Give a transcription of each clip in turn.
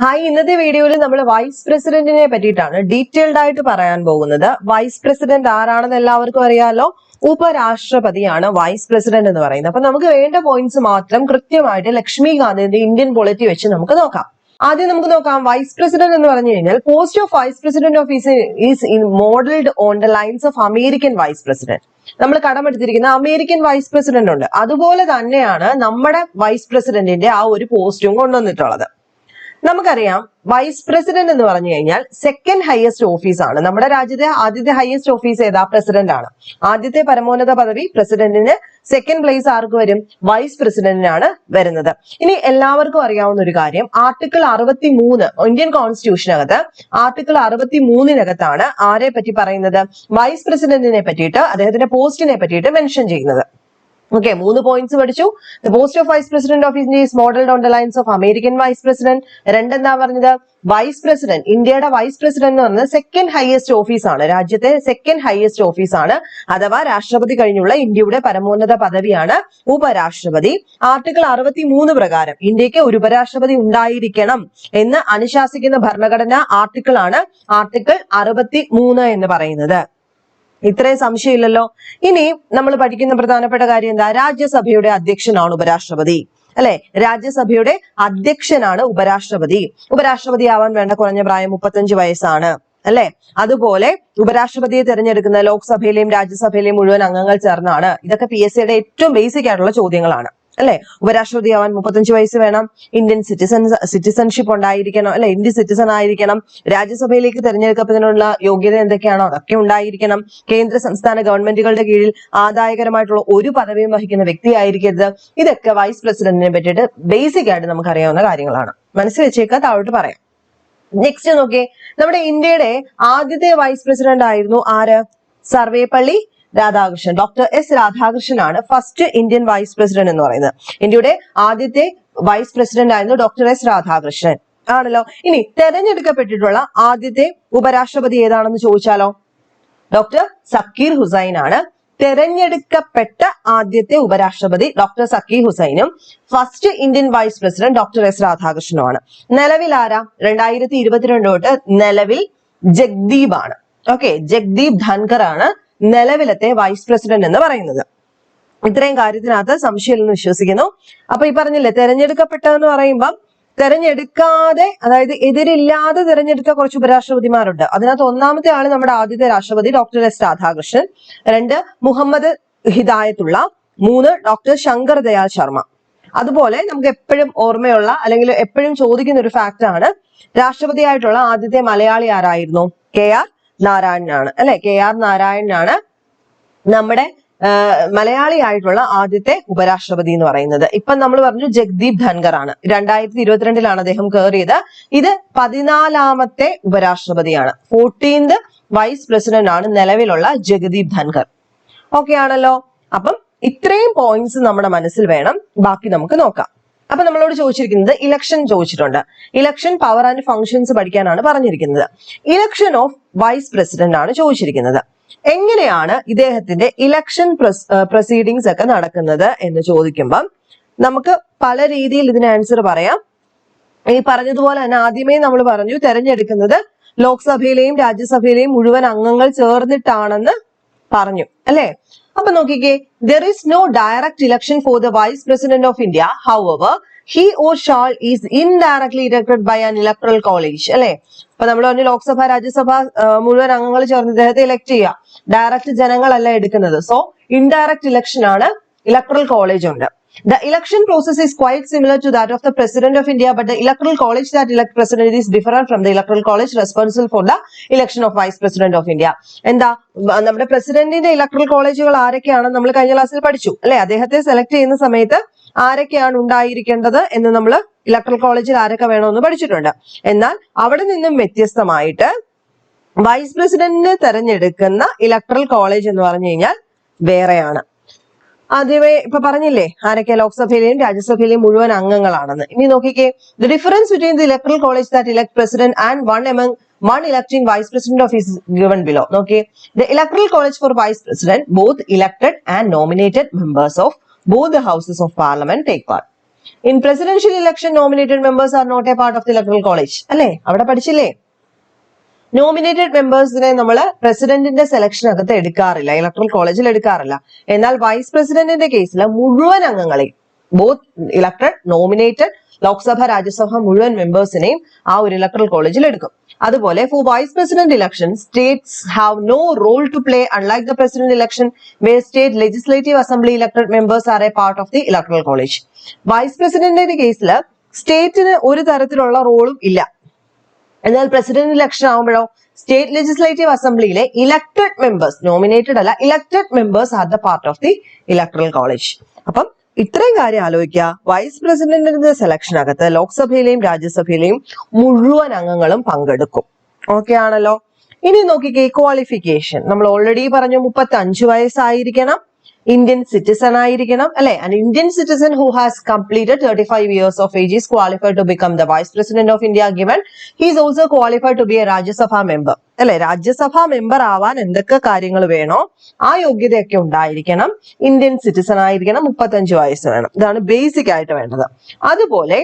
Hi, ഇന്നത്തെ വീഡിയോയിൽ നമ്മൾ വൈസ് പ്രസിഡന്റിനെ പറ്റിയിട്ടാണ് ഡീറ്റെയിൽഡ് ആയിട്ട് പറയാൻ പോകുന്നത്. വൈസ് പ്രസിഡന്റ് ആരാണെന്ന് എല്ലാവർക്കും അറിയാലോ. ഉപരാഷ്ട്രപതിയാണ് വൈസ് പ്രസിഡന്റ് എന്ന് പറയുന്നത്. അപ്പൊ നമുക്ക് വേണ്ട പോയിന്റ്സ് മാത്രം കൃത്യമായിട്ട് ലക്ഷ്മി ഗാന്ധിന്റെ ഇന്ത്യൻ പൊളിറ്റി വെച്ച് നമുക്ക് നോക്കാം. ആദ്യം നമുക്ക് നോക്കാം. വൈസ് പ്രസിഡന്റ് എന്ന് പറഞ്ഞു കഴിഞ്ഞാൽ post of vice president of is modelled on the lines of American vice president. നമ്മൾ കടമെടുത്തിരിക്കുന്ന അമേരിക്കൻ വൈസ് പ്രസിഡന്റ് ഉണ്ട്, അതുപോലെ തന്നെയാണ് നമ്മുടെ വൈസ് പ്രസിഡന്റിന്റെ ആ ഒരു പോസ്റ്റും കൊണ്ടുവന്നിട്ടുള്ളത്. നമുക്കറിയാം വൈസ് പ്രസിഡന്റ് എന്ന് പറഞ്ഞു കഴിഞ്ഞാൽ സെക്കൻഡ് ഹയസ്റ്റ് ഓഫീസ് ആണ്. നമ്മുടെ രാജ്യത്തെ ആദ്യത്തെ ഹയസ്റ്റ് ഓഫീസ് ഏതാ? പ്രസിഡന്റ് ആണ്. ആദ്യത്തെ പരമോന്നത പദവി പ്രസിഡന്റിന്. സെക്കൻഡ് പ്ലേസ് ആർക്ക് വരും? വൈസ് പ്രസിഡന്റിനാണ് വരുന്നത്. ഇനി എല്ലാവർക്കും അറിയാവുന്ന ഒരു കാര്യം, ആർട്ടിക്കിൾ 63 ഇന്ത്യൻ കോൺസ്റ്റിറ്റ്യൂഷനകത്ത് ആർട്ടിക്കിൾ 63-നകത്താണ് ആരെ പറ്റി പറയുന്നത്? വൈസ് പ്രസിഡന്റിനെ പറ്റിയിട്ട്, അദ്ദേഹത്തിന്റെ പോസ്റ്റിനെ പറ്റിയിട്ട് മെൻഷൻ ചെയ്യുന്നത്. ഓക്കെ, 3 പോയിന്റ്സ് പഠിച്ചു. The post of vice president of India is modelled on the lines of American vice president. എന്താ പറഞ്ഞത്? വൈസ് പ്രസിഡന്റ്, ഇന്ത്യയുടെ വൈസ് പ്രസിഡന്റ് എന്ന് പറയുന്നത് സെക്കൻഡ് ഹയസ്റ്റ് ഓഫീസ് ആണ്. രാജ്യത്തെ സെക്കൻഡ് ഹയസ്റ്റ് ഓഫീസ് ആണ്. അഥവാ രാഷ്ട്രപതി കഴിഞ്ഞുള്ള ഇന്ത്യയുടെ പരമോന്നത പദവിയാണ് ഉപരാഷ്ട്രപതി. ആർട്ടിക്കിൾ 63 പ്രകാരം ഇന്ത്യക്ക് ഒരു ഉപരാഷ്ട്രപതി ഉണ്ടായിരിക്കണം എന്ന് അനുശാസിക്കുന്ന ഭരണഘടനാ ആർട്ടിക്കിൾ ആണ് ആർട്ടിക്കിൾ 63 എന്ന് പറയുന്നത്. ഇത്രയും സംശയമില്ലല്ലോ. ഇനി നമ്മൾ പഠിക്കുന്ന പ്രധാനപ്പെട്ട കാര്യം എന്താ? രാജ്യസഭയുടെ അധ്യക്ഷനാണ് ഉപരാഷ്ട്രപതി, അല്ലെ? രാജ്യസഭയുടെ അധ്യക്ഷനാണ് ഉപരാഷ്ട്രപതി. ഉപരാഷ്ട്രപതി ആവാൻ വേണ്ട കുറഞ്ഞ പ്രായം 35 വയസ്സാണ്, അല്ലെ? അതുപോലെ ഉപരാഷ്ട്രപതിയെ തിരഞ്ഞെടുക്കുന്ന ലോക്സഭയിലെയും രാജ്യസഭയിലെയും മുഴുവൻ അംഗങ്ങൾ ചേർന്നാണ്. ഇതൊക്കെ PSCയുടെ ഏറ്റവും ബേസിക് ആയിട്ടുള്ള ചോദ്യങ്ങളാണ്, അല്ലെ? ഉപരാഷ്ട്രപതി ആവാൻ 35 വയസ്സ് വേണം. ഇന്ത്യൻ സിറ്റിസൺഷിപ്പ് ഉണ്ടായിരിക്കണം, അല്ലെ? ഇന്ത്യൻ സിറ്റിസൺ ആയിരിക്കണം. രാജ്യസഭയിലേക്ക് തിരഞ്ഞെടുക്കപ്പെടുന്നതിനുള്ള യോഗ്യത എന്തൊക്കെയാണോ അതൊക്കെ ഉണ്ടായിരിക്കണം. കേന്ദ്ര സംസ്ഥാന ഗവൺമെന്റുകളുടെ കീഴിൽ ആദായകരമായിട്ടുള്ള ഒരു പദവിയും വഹിക്കുന്ന വ്യക്തി ആയിരിക്കരുത്. ഇതൊക്കെ വൈസ് പ്രസിഡന്റിനെ പറ്റിയിട്ട് ബേസിക് ആയിട്ട് നമുക്ക് അറിയാവുന്ന കാര്യങ്ങളാണ്. മനസ്സിൽ വെച്ചേക്കാ, താഴോട്ട് പറയാം. നെക്സ്റ്റ് നോക്കിയേ, നമ്മുടെ ഇന്ത്യയുടെ ആദ്യത്തെ വൈസ് പ്രസിഡന്റ് ആയിരുന്നു ആര്? സർവേപ്പള്ളി രാധാകൃഷ്ണൻ. ഡോക്ടർ എസ് രാധാകൃഷ്ണൻ ആണ് ഫസ്റ്റ് ഇന്ത്യൻ വൈസ് പ്രസിഡന്റ് എന്ന് പറയുന്നത്. ഇന്ത്യയുടെ ആദ്യത്തെ വൈസ് പ്രസിഡന്റ് ആയിരുന്നു ഡോക്ടർ എസ് രാധാകൃഷ്ണൻ, ആണല്ലോ. ഇനി തെരഞ്ഞെടുക്കപ്പെട്ടിട്ടുള്ള ആദ്യത്തെ ഉപരാഷ്ട്രപതി ഏതാണെന്ന് ചോദിച്ചാലോ? ഡോക്ടർ സക്കീർ ഹുസൈൻ ആണ്. തെരഞ്ഞെടുക്കപ്പെട്ട ആദ്യത്തെ ഉപരാഷ്ട്രപതി ഡോക്ടർ സക്കീർ ഹുസൈനും first Indian vice president doctor S രാധാകൃഷ്ണനുമാണ്. നിലവിൽ ആരാ? 2022 തൊട്ട് നിലവിൽ ജഗ്ദീപ് ആണ്. ഓക്കെ, ജഗ്ദീപ് ധൻകർ ആണ് നിലവിലത്തെ വൈസ് പ്രസിഡന്റ് എന്ന് പറയുന്നത്. ഇത്രയും കാര്യത്തിനകത്ത് സംശയമില്ലെന്ന് വിശ്വസിക്കുന്നു. അപ്പൊ ഈ പറഞ്ഞില്ലേ, തെരഞ്ഞെടുക്കപ്പെട്ടതെന്ന് പറയുമ്പം തെരഞ്ഞെടുക്കാതെ, അതായത് എതിരില്ലാതെ തെരഞ്ഞെടുത്ത കുറച്ച് ഉപരാഷ്ട്രപതിമാരുണ്ട്. അതിനകത്ത് ഒന്നാമത്തെ ആള് നമ്മുടെ ആദ്യത്തെ രാഷ്ട്രപതി doctor S Radhakrishnan, 2 Muhammad Hidayatullah, 3 doctor Shankar Dayal Sharma. അതുപോലെ നമുക്ക് എപ്പോഴും ഓർമ്മയുള്ള അല്ലെങ്കിൽ എപ്പോഴും ചോദിക്കുന്ന ഒരു ഫാക്ട് ആണ്, രാഷ്ട്രപതിയായിട്ടുള്ള ആദ്യത്തെ മലയാളി ആരായിരുന്നു? KR നാരായണനാണ്, അല്ലെ? KR നാരായണനാണ് നമ്മുടെ മലയാളി ആയിട്ടുള്ള ആദ്യത്തെ ഉപരാഷ്ട്രപതി എന്ന് പറയുന്നത്. ഇപ്പൊ നമ്മൾ പറഞ്ഞു ജഗ്ദീപ് ധൻകർ ആണ്. 2022 അദ്ദേഹം കയറിയത്. ഇത് 14ാമത്തെ ഉപരാഷ്ട്രപതിയാണ്. 14th വൈസ് പ്രസിഡന്റ് ആണ് നിലവിലുള്ള ജഗ്ദീപ് ധൻകർ. ഓക്കെ ആണല്ലോ. അപ്പം ഇത്രയും പോയിന്റ്സ് നമ്മുടെ മനസ്സിൽ വേണം. ബാക്കി നമുക്ക് നോക്കാം. അപ്പൊ നമ്മളോട് ചോദിച്ചിരിക്കുന്നത് ഇലക്ഷൻ ചോദിച്ചിട്ടുണ്ട്. ഇലക്ഷൻ പവർ ആൻഡ് ഫങ്ഷൻസ് പഠിക്കാനാണ് പറഞ്ഞിരിക്കുന്നത്. ഇലക്ഷൻ ഓഫ് വൈസ് പ്രസിഡന്റ് ആണ് ചോദിച്ചിരിക്കുന്നത്. എങ്ങനെയാണ് ഇദ്ദേഹത്തിന്റെ ഇലക്ഷൻ പ്രൊസീഡിങ്സ് ഒക്കെ നടക്കുന്നത് എന്ന് ചോദിക്കുമ്പം നമുക്ക് പല രീതിയിൽ ഇതിന് ആൻസർ പറയാം. ഈ പറഞ്ഞതുപോലെ തന്നെ ആദ്യമേ നമ്മൾ പറഞ്ഞു, തെരഞ്ഞെടുക്കുന്നത് ലോക്സഭയിലെയും രാജ്യസഭയിലെയും മുഴുവൻ അംഗങ്ങൾ ചേർന്നിട്ടാണെന്ന് പറഞ്ഞു, അല്ലെ? അപ്പൊ നോക്കിക്കേ, there is no direct election for the vice president of India. However, he or she is indirectly elected by an electoral college, അല്ലെ? അപ്പൊ നമ്മൾ പറഞ്ഞു ലോക്സഭ രാജ്യസഭ മുഴുവൻ അംഗങ്ങൾ ചേർന്ന് ഇദ്ദേഹത്തെ ഇലക്ട് ചെയ്യുക. ഡയറക്റ്റ് ജനങ്ങളല്ല എടുക്കുന്നത്. സോ ഇൻഡയറക്റ്റ് ഇലക്ഷൻ ആണ്. ഇലക്ടറൽ കോളേജ് ഉണ്ട്. The election process is quite similar to that of the President of India, but the electoral college that elect president is different from the electoral college responsible for the election of vice president of India. എന്താ നമ്മുടെ പ്രസിഡന്റിന്റെ electoral കോളേജുകൾ ആരൊക്കെയാണെന്ന് നമ്മൾ കഴിഞ്ഞ ക്ലാസ്സിൽ പഠിച്ചു, അല്ലെ? അദ്ദേഹത്തെ സെലക്ട് ചെയ്യുന്ന സമയത്ത് ആരൊക്കെയാണ് ഉണ്ടായിരിക്കേണ്ടത് എന്ന് നമ്മൾ ഇലക്ടറൽ കോളേജിൽ ആരൊക്കെ വേണമെന്ന് പഠിച്ചിട്ടുണ്ട്. എന്നാൽ അവിടെ നിന്നും വ്യത്യസ്തമായിട്ട് വൈസ് പ്രസിഡന്റിനെ തെരഞ്ഞെടുക്കുന്ന ഇലക്ടറൽ കോളേജ് എന്ന് പറഞ്ഞു കഴിഞ്ഞാൽ വേറെയാണ്. ആദ്യമേ ഇപ്പൊ പറഞ്ഞില്ലേ ആരൊക്കെ ലോക്സഭയിലെയും രാജ്യസഭയിലെയും മുഴുവൻ അംഗങ്ങളാണെന്ന്. ഇനി നോക്കിക്കേ, the difference between the electoral college that elect president and one electing vice president of is given below. Okay, the electoral college for vice president both elected and nominated members of both the houses of parliament take part. In presidential election nominated members are not a part of the electoral college. അല്ലെ, അവിടെ പഠിച്ചില്ലേ? Nominated മെമ്പേഴ്സിനെ നമ്മൾ പ്രസിഡന്റിന്റെ സെലക്ഷനകത്ത് എടുക്കാറില്ല, electoral കോളേജിൽ എടുക്കാറില്ല. എന്നാൽ vice പ്രസിഡന്റിന്റെ കേസിൽ മുഴുവൻ അംഗങ്ങളെയും, both elected, nominated, Lok Sabha, Rajya Sabha മുഴുവൻ മെമ്പേഴ്സിനെയും ആ ഒരു ഇലക്ടറൽ കോളേജിൽ എടുക്കും. അതുപോലെ for vice president election states have no role to play unlike the president election where state legislative assembly elected members are a part of the electoral college. Vice പ്രസിഡന്റിന്റെ കേസിൽ സ്റ്റേറ്റിന് ഒരു തരത്തിലുള്ള റോളും ഇല്ല. എന്നാൽ പ്രസിഡന്റ് ഇലക്ഷൻ ആകുമ്പോഴോ സ്റ്റേറ്റ് ലെജിസ്ലേറ്റീവ് അസംബ്ലിയിലെ ഇലക്ടഡ് മെമ്പേഴ്സ്, നോമിനേറ്റഡ് അല്ല, elected members are the part of the electoral college. അപ്പം ഇത്രയും കാര്യം ആലോചിക്കുക. വൈസ് പ്രസിഡന്റിന്റെ സെലക്ഷനകത്ത് ലോക്സഭയിലെയും രാജ്യസഭയിലെയും മുഴുവൻ അംഗങ്ങളും പങ്കെടുക്കും. ഓക്കെ ആണല്ലോ. ഇനി നോക്കിക്കേ, ക്വാളിഫിക്കേഷൻ നമ്മൾ ഓൾറെഡി പറഞ്ഞു, 35 വയസ്സായിരിക്കണം, ഇന്ത്യൻ സിറ്റിസൺ ആയിരിക്കണം, അല്ലെ? An Indian citizen who has completed 35 years of age is qualified to become the Vice President of India, given he is also qualified to be a Rajya Sabha member. അല്ലെ, രാജ്യസഭാ member ആവാൻ എന്തൊക്കെ കാര്യങ്ങൾ വേണോ ആ യോഗ്യതയൊക്കെ ഉണ്ടായിരിക്കണം. Indian citizen ആയിരിക്കണം, 35 വയസ്സ് വേണം. ഇതാണ് ബേസിക് ആയിട്ട് വേണ്ടത്. അതുപോലെ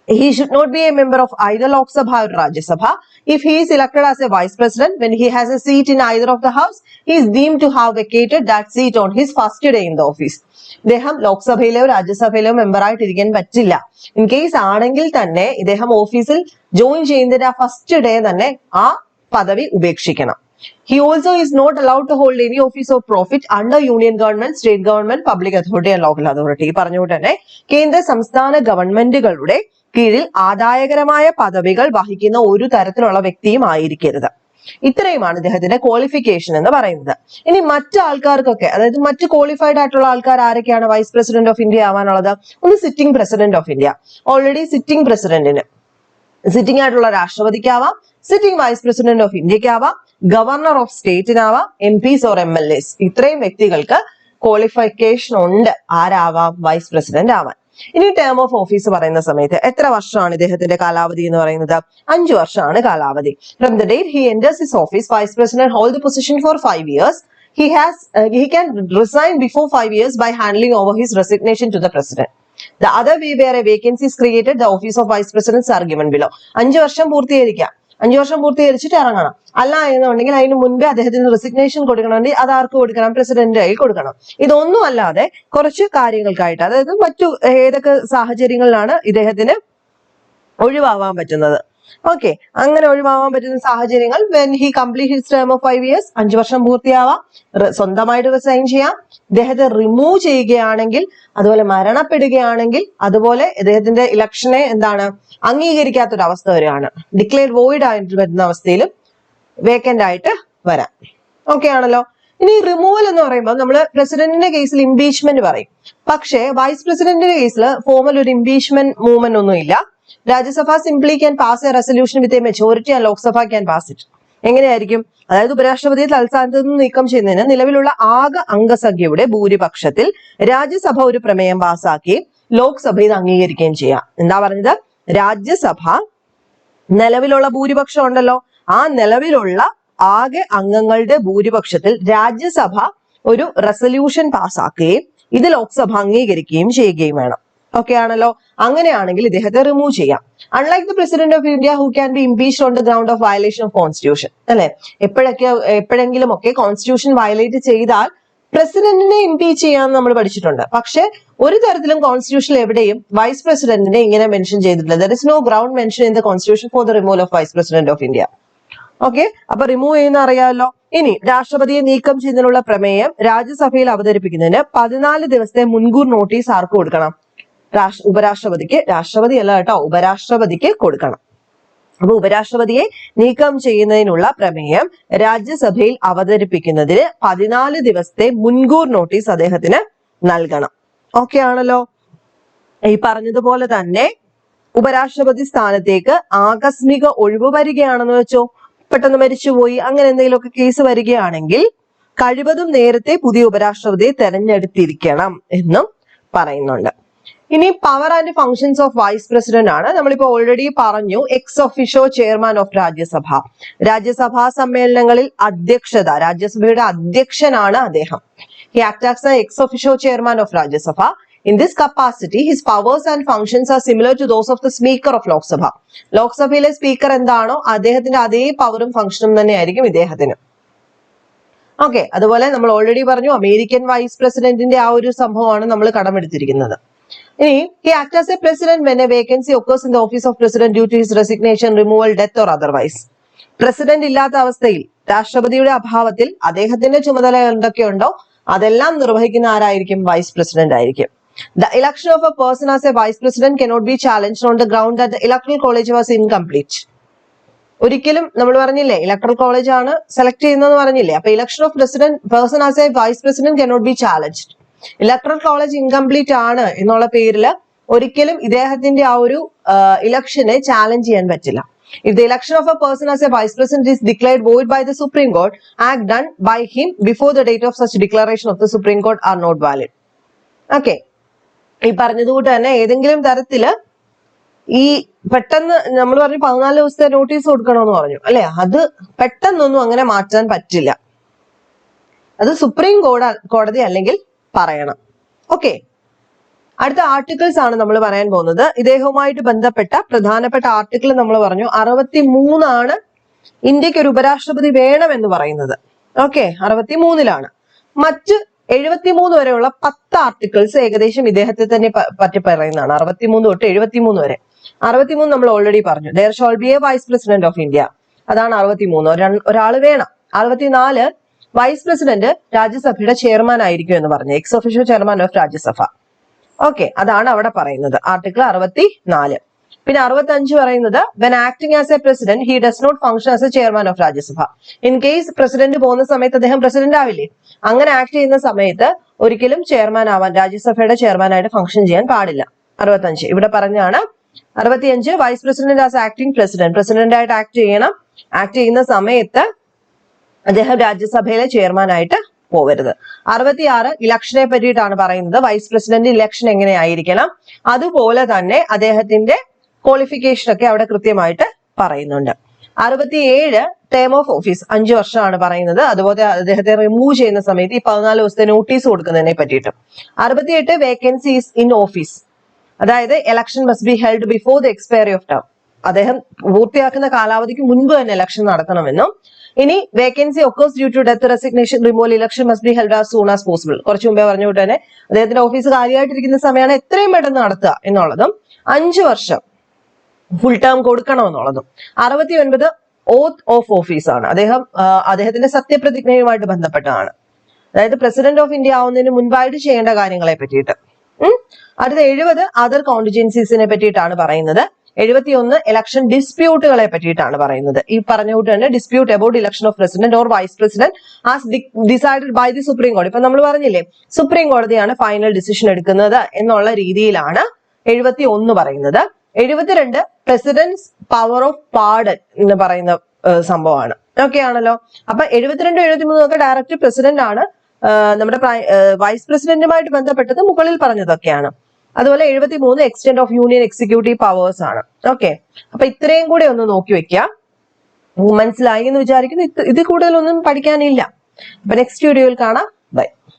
he should not be a member of either Lok Sabha or Rajya Sabha. If he is elected as a vice president, when he has a seat in either of the house, he is deemed to have vacated that seat on his first day in the office. ഇദ്ദേഹം ലോക്സഭയിലെയോ രാജ്യസഭയിലെയോ മെമ്പറായിട്ടിരിക്കാൻ പറ്റില്ല. In case ആണെങ്കിൽ തന്നെ ഇദ്ദേഹം ഓഫീസിൽ join ചെയ്യുന്നതിന്റെ ആ first day തന്നെ ആ പദവി ഉപേക്ഷിക്കണം. He also is not allowed to hold any office of profit under union government, state government, public authority and local authority. പറഞ്ഞുകൊണ്ട് തന്നെ കേന്ദ്ര സംസ്ഥാന ഗവൺമെന്റുകളുടെ കീഴിൽ ആദായകരമായ പദവികൾ വഹിക്കുന്ന ഒരു തരത്തിലുള്ള വ്യക്തിയും ആയിരിക്കരുത്. ഇത്രയുമാണ് ഇദ്ദേഹത്തിന്റെ ക്വാളിഫിക്കേഷൻ എന്ന് പറയുന്നത്. ഇനി മറ്റു ആൾക്കാർക്കൊക്കെ, അതായത് മറ്റു ക്വാളിഫൈഡ് ആയിട്ടുള്ള ആൾക്കാർ ആരൊക്കെയാണ് വൈസ് പ്രസിഡന്റ് ഓഫ് ഇന്ത്യ ആവാനുള്ളത്? ഒന്ന് sitting president of India. Already sitting പ്രസിഡന്റിന്, സിറ്റിംഗ് ആയിട്ടുള്ള രാഷ്ട്രപതിക്കാവാം, സിറ്റിംഗ് വൈസ് പ്രസിഡന്റ് ഓഫ് ഇന്ത്യക്കാവാം, ഗവർണർ ഓഫ് സ്റ്റേറ്റിനാവാം, MPs ഓർ MLAs. ഇത്രയും വ്യക്തികൾക്ക് ക്വാളിഫിക്കേഷൻ ഉണ്ട് ആരാവാം? വൈസ് പ്രസിഡന്റ് ആവാൻ. ഇനി ടേം ഓഫ് ഓഫീസ് പറയുന്ന സമയത്ത് എത്ര വർഷമാണ് ഇദ്ദേഹത്തിന്റെ കാലാവധി എന്ന് പറയുന്നത്? 5 വർഷമാണ് കാലാവധി. From the date he enters his office, vice president hold the position for 5 years. He can resign before 5 years by handing over his resignation to the president. The other way where a vacancy is created, the office of vice presidents are given below. 5 വർഷം പൂർത്തീകരിക്കാം, 5 വർഷം പൂർത്തീകരിച്ചിട്ട് ഇറങ്ങണം. അല്ല എന്നുണ്ടെങ്കിൽ അതിന് മുൻപേ അദ്ദേഹത്തിന് resignation കൊടുക്കണമെങ്കിൽ അത് ആർക്ക് കൊടുക്കണം? പ്രസിഡന്റ് ആയി കൊടുക്കണം. ഇതൊന്നും അല്ലാതെ കുറച്ച് കാര്യങ്ങൾക്കായിട്ട്, അതായത് മറ്റു ഏതൊക്കെ സാഹചര്യങ്ങളിലാണ് ഇദ്ദേഹത്തിന് ഒഴിവാവാൻ പറ്റുന്നത്? ഓക്കെ, അങ്ങനെ ഒഴിവാവാൻ പറ്റുന്ന സാഹചര്യങ്ങൾ, when he complete his term of 5 years, 5 വർഷം പൂർത്തിയാവാം, സ്വന്തമായിട്ട് റിസൈൻ ചെയ്യാം, ഇദ്ദേഹത്തെ റിമൂവ് ചെയ്യുകയാണെങ്കിൽ, അതുപോലെ മരണപ്പെടുകയാണെങ്കിൽ, അതുപോലെ ഇദ്ദേഹത്തിന്റെ ഇലക്ഷനെ അംഗീകരിക്കാത്തൊരവസ്ഥ വരെയാണ്, ഡിക്ലെയർഡ് വോയിഡ് ആയിട്ട് വരുന്ന അവസ്ഥയിലും വേക്കന്റ് ആയിട്ട് വരാം. ഓക്കെ ആണല്ലോ. ഇനി റിമൂവൽ എന്ന് പറയുമ്പോൾ നമ്മൾ പ്രസിഡന്റിന്റെ കേസിൽ ഇംപീച്ച്മെന്റ് പറയും. പക്ഷേ വൈസ് പ്രസിഡന്റിന്റെ കേസിൽ ഫോമൽ ഒരു ഇംപീച്ച്മെന്റ് മൂവ്മെന്റ് ഒന്നും ഇല്ല. Rajya Sabha simply can pass A resolution with a majority and Lok Sabha can pass it. എങ്ങനെയായിരിക്കും? അതായത് ഉപരാഷ്ട്രപതിയെ തൽസ്ഥാനത്ത് നിന്ന് നീക്കം ചെയ്യുന്നതിന് നിലവിലുള്ള ആകെ അംഗസംഖ്യയുടെ ഭൂരിപക്ഷത്തിൽ രാജ്യസഭ ഒരു പ്രമേയം പാസാക്കുകയും ലോക്സഭ ഇത് അംഗീകരിക്കുകയും ചെയ്യാം. എന്താ പറഞ്ഞത്? രാജ്യസഭ നിലവിലുള്ള ഭൂരിപക്ഷം ഉണ്ടല്ലോ, ആ നിലവിലുള്ള ആകെ അംഗങ്ങളുടെ ഭൂരിപക്ഷത്തിൽ രാജ്യസഭ ഒരു റെസൊല്യൂഷൻ പാസാക്കുകയും ഇത് ലോക്സഭ അംഗീകരിക്കുകയും ചെയ്യുകയും വേണം. ഓക്കെ ആണല്ലോ. അങ്ങനെയാണെങ്കിൽ ഇദ്ദേഹത്തെ റിമൂവ് ചെയ്യാം. Unlike the president of India who can be impeached on the ground of violation of constitution. അല്ലെ, എപ്പോഴെങ്കിലും ഒക്കെ കോൺസ്റ്റിറ്റ്യൂഷൻ വയലേറ്റ് ചെയ്താൽ പ്രസിഡന്റിനെ ഇംപീച്ച് ചെയ്യാന്ന് നമ്മൾ പഠിച്ചിട്ടുണ്ട്. പക്ഷെ ഒരു തരത്തിലും കോൺസ്റ്റിറ്റ്യൂഷനിൽ എവിടെയും വൈസ് പ്രസിഡന്റിനെ ഇങ്ങനെ മെൻഷൻ ചെയ്തിട്ടില്ല. There is no ground mention in the constitution for the removal of vice president of India. Okay, അപ്പൊ റിമൂവ് ചെയ്യുന്ന അറിയാമല്ലോ. ഇനി രാഷ്ട്രപതിയെ നീക്കം ചെയ്യുന്നതിനുള്ള പ്രമേയം രാജ്യസഭയിൽ അവതരിപ്പിക്കുന്നതിന് 14 ദിവസത്തെ മുൻകൂർ നോട്ടീസ് ആർക്ക് കൊടുക്കണം? ഉപരാഷ്ട്രപതിക്ക്. രാഷ്ട്രപതി അല്ല കേട്ടോ, ഉപരാഷ്ട്രപതിക്ക് കൊടുക്കണം. അപ്പൊ ഉപരാഷ്ട്രപതിയെ നീക്കം ചെയ്യുന്നതിനുള്ള പ്രമേയം രാജ്യസഭയിൽ അവതരിപ്പിക്കുന്നതിന് 14 ദിവസത്തെ മുൻകൂർ നോട്ടീസ് അദ്ദേഹത്തിന് നൽകണം. ഓക്കെ ആണല്ലോ. ഈ പറഞ്ഞതുപോലെ തന്നെ ഉപരാഷ്ട്രപതി സ്ഥാനത്തേക്ക് ആകസ്മിക ഒഴിവ് വരികയാണെന്ന് വെച്ചോ, പെട്ടെന്ന് മരിച്ചുപോയി, അങ്ങനെ എന്തെങ്കിലുമൊക്കെ കേസ് വരികയാണെങ്കിൽ കഴിവതും നേരത്തെ പുതിയ ഉപരാഷ്ട്രപതിയെ തെരഞ്ഞെടുത്തിരിക്കണം എന്നും പറയുന്നുണ്ട്. ഇനി power and functions of vice president ആണ്. നമ്മളിപ്പോ ഓൾറെഡി പറഞ്ഞു, ex officio chairman of Rajya Sabha. Rajya Sabha സമ്മേളനങ്ങളിൽ അധ്യക്ഷത, രാജ്യസഭയുടെ അധ്യക്ഷനാണ് അദ്ദേഹം. He acts as the ex officio chairman of Rajya Sabha. In this capacity, his powers and functions are similar to those of the Speaker of Lok Sabha. ലോക്സഭയിലെ speaker എന്താണോ അദ്ദേഹത്തിന്റെ അതേ പവറും ഫംഗ്ഷനും തന്നെയായിരിക്കും ഇദ്ദേഹത്തിന്. ഓക്കെ, അതുപോലെ നമ്മൾ ഓൾറെഡി പറഞ്ഞു അമേരിക്കൻ വൈസ് പ്രസിഡന്റിന്റെ ആ ഒരു സംഭവമാണ് നമ്മൾ കടമെടുത്തിരിക്കുന്നത്. ഇനി he acts as a president when a vacancy occurs in the office of president due to his resignation, removal, death or otherwise. President ഇല്ലാത്ത അവസ്ഥയിൽ, രാഷ്ട്രപതിയുടെ അഭാവത്തിൽ അദ്ദേഹത്തിന്റെ ചുമതല എന്തൊക്കെയുണ്ടോ അതെല്ലാം നിർവഹിക്കുന്ന ആരായിരിക്കും? വൈസ് പ്രസിഡന്റ് ആയിരിക്കും. The election of a person as a vice president cannot be challenged on the ground that the electoral college was incomplete. ഒരിക്കലും നമ്മൾ പറഞ്ഞില്ലേ ഇലക്ട്രൽ കോളേജ് ആണ് സെലക്ട് ചെയ്യുന്നതെന്ന് പറഞ്ഞില്ലേ. അപ്പൊ election of person as a vice president cannot be challenged. Electoral college incomplete ആണ് എന്നുള്ള പേരിൽ ഒരിക്കലും ഇദ്ദേഹത്തിന്റെ ആ ഒരു ഇലക്ഷനെ ചാലഞ്ച് ചെയ്യാൻ പറ്റില്ല. If the election of a person as a vice president is declared void by the Supreme Court, act done by him before the date of such declaration of the Supreme Court are not valid. Okay, ഈ പറഞ്ഞതുകൊണ്ട് തന്നെ ഏതെങ്കിലും തരത്തില് ഈ പെട്ടെന്ന് നമ്മൾ പറഞ്ഞു 14 ദിവസത്തെ നോട്ടീസ് കൊടുക്കണമെന്ന് പറഞ്ഞു അല്ലെ, അത് പെട്ടെന്നൊന്നും അങ്ങനെ മാറ്റാൻ പറ്റില്ല. അത് സുപ്രീം കോടതി അല്ലെങ്കിൽ പറയണം. ഓക്കെ, അടുത്ത ആർട്ടിക്കിൾസ് ആണ് നമ്മൾ പറയാൻ പോകുന്നത്. ഇദ്ദേഹവുമായിട്ട് ബന്ധപ്പെട്ട പ്രധാനപ്പെട്ട ആർട്ടിക്കിൾ നമ്മൾ പറഞ്ഞു 63 ആണ് ഇന്ത്യക്ക് ഒരു ഉപരാഷ്ട്രപതി വേണം എന്ന് പറയുന്നത്. ഓക്കെ, 63 മറ്റ് 73 വരെയുള്ള 10 ആർട്ടിക്കിൾസ് ഏകദേശം ഇദ്ദേഹത്തെ തന്നെ പറ്റി പറയുന്നതാണ്. 63 തൊട്ട് 73 വരെ. 63 നമ്മൾ ഓൾറെഡി പറഞ്ഞു, there shall be a vice president of India. അതാണ് 63. ഒരാൾ വേണം. 64 വൈസ് പ്രസിഡന്റ് രാജ്യസഭയുടെ ചെയർമാൻ ആയിരിക്കും എന്ന് പറഞ്ഞു, ex official chairman of Rajya Sabha. Okay, അതാണ് അവിടെ പറയുന്നത്, ആർട്ടിക്കിൾ 64. പിന്നെ 65 പറയുന്നത് when acting as a president he does not function as a chairman of Rajya Sabha. In case president പോകുന്ന സമയത്ത് അദ്ദേഹം പ്രസിഡന്റ് ആവില്ലേ, അങ്ങനെ ആക്ട് ചെയ്യുന്ന സമയത്ത് ഒരിക്കലും ചെയർമാൻ ആവാൻ, രാജ്യസഭയുടെ ചെയർമാനായിട്ട് ഫംഗ്ഷൻ ചെയ്യാൻ പാടില്ല. 65 ഇവിടെ പറഞ്ഞാണ്. 65 vice president as acting president ആയിട്ട് ആക്ട് ചെയ്യണം. ആക്ട് ചെയ്യുന്ന സമയത്ത് അദ്ദേഹം രാജ്യസഭയിലെ ചെയർമാനായിട്ട് പോവരുത്. 66 ഇലക്ഷനെ പറ്റിയിട്ടാണ് പറയുന്നത്. വൈസ് പ്രസിഡന്റ് ഇലക്ഷൻ എങ്ങനെയായിരിക്കണം, അതുപോലെ തന്നെ അദ്ദേഹത്തിന്റെ ക്വാളിഫിക്കേഷൻ ഒക്കെ അവിടെ കൃത്യമായിട്ട് പറയുന്നുണ്ട്. 67 ടേം ഓഫ് ഓഫീസ് 5 വർഷമാണ് പറയുന്നത്. അതുപോലെ അദ്ദേഹത്തെ റിമൂവ് ചെയ്യുന്ന സമയത്ത് ഈ 14 ദിവസത്തെ നോട്ടീസ് കൊടുക്കുന്നതിനെ പറ്റിയിട്ട്. 68 വേക്കൻസീസ് ഇൻ ഓഫീസ്, അതായത് election must be held before the expiry of term. അദ്ദേഹം പൂർത്തിയാക്കുന്ന കാലാവധിക്ക് മുൻപ് തന്നെ ഇലക്ഷൻ നടത്തണമെന്നും. ഇനി vacancy occurs due to death, resignation, removal, election must be held as soon as possible. കുറച്ചു മുമ്പേ പറഞ്ഞുകൊണ്ട് തന്നെ അദ്ദേഹത്തിന്റെ ഓഫീസ് കാര്യമായിട്ടിരിക്കുന്ന സമയമാണ് എത്രയും പെട്ടെന്ന് നടത്തുക എന്നുള്ളതും. 5 വർഷം ഫുൾ ടേം കൊടുക്കണമെന്നുള്ളതും. 69 ഓത്ത് ഓഫ് ഓഫീസ് ആണ്. അദ്ദേഹത്തിന്റെ സത്യപ്രതിജ്ഞയുമായിട്ട് ബന്ധപ്പെട്ടതാണ്. അതായത് പ്രസിഡന്റ് ഓഫ് ഇന്ത്യ ആവുന്നതിന് മുൻപായിട്ട് ചെയ്യേണ്ട കാര്യങ്ങളെ പറ്റിയിട്ട്. അടുത്ത 70 അതർ കോണ്ടിജൻസീസിനെ പറ്റിയിട്ടാണ് പറയുന്നത്. 71 ഇലക്ഷൻ ഡിസ്പ്യൂട്ടുകളെ പറ്റിയിട്ടാണ് പറയുന്നത്. ഈ പറഞ്ഞുകൊണ്ട് തന്നെ dispute about election of president or vice president as decided by the supreme കോടതി. ഇപ്പൊ നമ്മൾ പറഞ്ഞില്ലേ സുപ്രീം കോടതിയാണ് ഫൈനൽ ഡിസിഷൻ എടുക്കുന്നത് എന്നുള്ള രീതിയിലാണ് 71 പറയുന്നത്. 72 പ്രസിഡന്റ്സ് പവർ ഓഫ് പാർഡൻ എന്ന് പറയുന്ന സംഭവമാണ്. ഓക്കെ ആണല്ലോ. അപ്പൊ 72, 73 ഒക്കെ ഡയറക്റ്റ് പ്രസിഡന്റ് ആണ്. നമ്മുടെ വൈസ് പ്രസിഡന്റുമായിട്ട് ബന്ധപ്പെട്ടത് മുകളിൽ പറഞ്ഞതൊക്കെയാണ്. അതുപോലെ 73 extend of union executive powers ആണ്. ഓക്കെ, അപ്പൊ ഇത്രയും കൂടെ ഒന്ന് നോക്കി വെക്കുക. മനസ്സിലായി എന്ന് വിചാരിക്കുന്നു. ഇത് കൂടുതലൊന്നും പഠിക്കാനില്ല. അപ്പൊ നെക്സ്റ്റ് വീഡിയോയിൽ കാണാം.